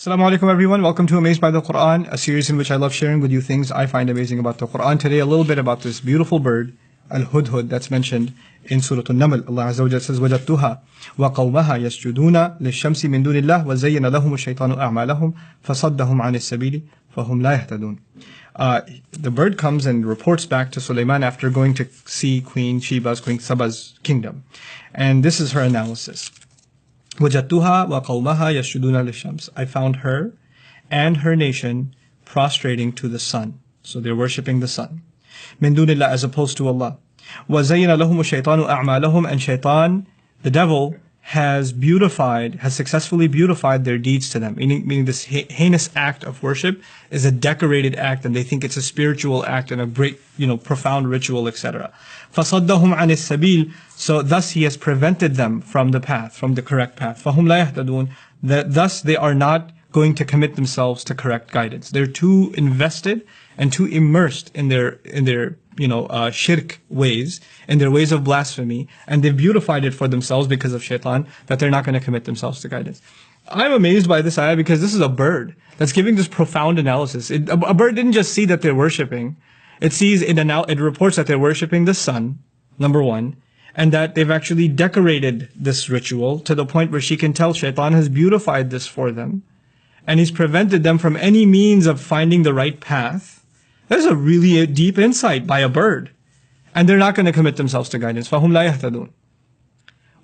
Assalamu alaikum everyone, welcome to Amazed by the Quran, a series in which I love sharing with you things I find amazing about the Quran. Today a little bit about this beautiful bird, Al-Hudhud, that's mentioned in Surah An-Naml. Allah Azza wa Jalla says, وَجَدْتُهَا وَقَوْمَهَا يَسْجُدُونَ لِلشَّمْسِ مِن دُونِ اللَّهِ وَزَيَّنَ لَهُمُ الشَّيْطَانُ أَعْمَالَهُم فَصَدَّهُمْ عَنِ السَّبِيلِ فَهُمْ لَا يَهْتَدُونَ. The bird comes and reports back to Sulaiman after going to see Queen Saba's kingdom. And this is her analysis. وَجَدْتُهَا وَقَوْمَهَا يَسْجُدُونَ لِلشَّمْسِ. I found her and her nation prostrating to the sun. So they're worshipping the sun. مِن دُونِ اللَّهِ, as opposed to Allah. وَزَيَّنَ لَهُمُ الشَّيْطَانُ أَعْمَالَهُم. And shaitan, the devil, has successfully beautified their deeds to them. Meaning this heinous act of worship is a decorated act, and they think it's a spiritual act and a great, profound ritual, etc. فَصَدَّهُمْ عَنِ السَّبِيلِ. So thus he has prevented them from the path, from the correct path. فَهُمْ لَا يَهْتَدُونَ. Thus they are not going to commit themselves to correct guidance. They're too invested and too immersed in their shirk ways, in their ways of blasphemy, and they've beautified it for themselves because of shaitan, that they're not going to commit themselves to guidance. I'm amazed by this ayah because this is a bird that's giving this profound analysis. A bird didn't just see that they're worshipping. It reports that they're worshipping the sun, number one, and that they've actually decorated this ritual to the point where she can tell shaitan has beautified this for them, and he's prevented them from any means of finding the right path. There's a really deep insight by a bird. And they're not going to commit themselves to guidance. فَهُمْ لَا يَهْتَدُونَ.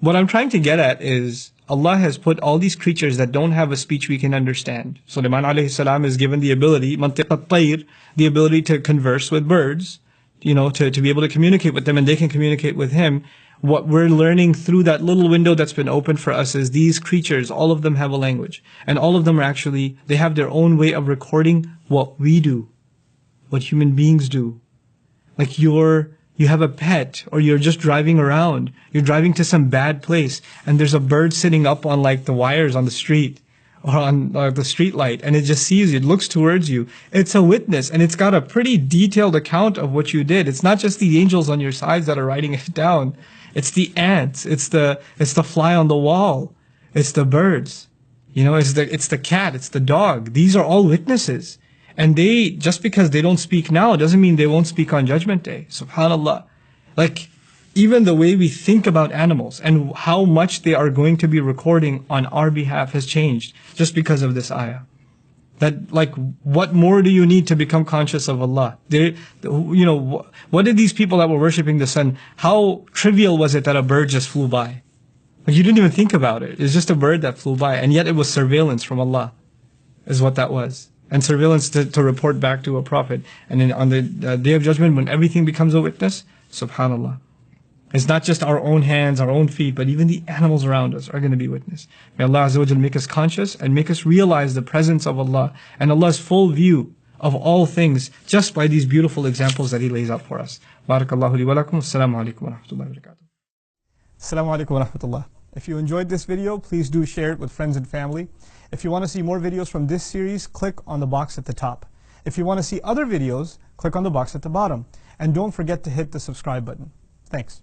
What I'm trying to get at is, Allah has put all these creatures that don't have a speech we can understand. Sulaiman alayhi salam is given the ability, مَنْطِقَ الطَّيْر, the ability to converse with birds, to be able to communicate with them, and they can communicate with him. What we're learning through that little window that's been opened for us is these creatures, all of them have a language. And all of them they have their own way of recording what we do, what human beings do. Like you have a pet, or you're just driving around. You're driving to some bad place, and there's a bird sitting up on the wires on the street, or on the street light, and it just sees you, it looks towards you. It's a witness, and it's got a pretty detailed account of what you did. It's not just the angels on your sides that are writing it down. It's the ants, it's the fly on the wall, it's the birds, it's the cat, it's the dog. These are all witnesses. And just because they don't speak now doesn't mean they won't speak on Judgment Day. SubhanAllah. Even the way we think about animals and how much they are going to be recording on our behalf has changed just because of this ayah. What more do you need to become conscious of Allah? What did these people that were worshipping the sun, how trivial was it that a bird just flew by? You didn't even think about it. It's just a bird that flew by, and yet it was surveillance from Allah, is what that was. And surveillance to report back to a prophet. And then on the Day of Judgment, when everything becomes a witness, subhanAllah. It's not just our own hands, our own feet, but even the animals around us are going to be witness. May Allah Azza wa Jalla make us conscious and make us realize the presence of Allah and Allah's full view of all things just by these beautiful examples that He lays out for us. Barakallahu li wa lakum. Assalamu alaikum wa rahmatullahi wa barakatuh. Assalamu alaikum wa rahmatullah. If you enjoyed this video, please do share it with friends and family. If you want to see more videos from this series, click on the box at the top. If you want to see other videos, click on the box at the bottom. And don't forget to hit the subscribe button. Thanks.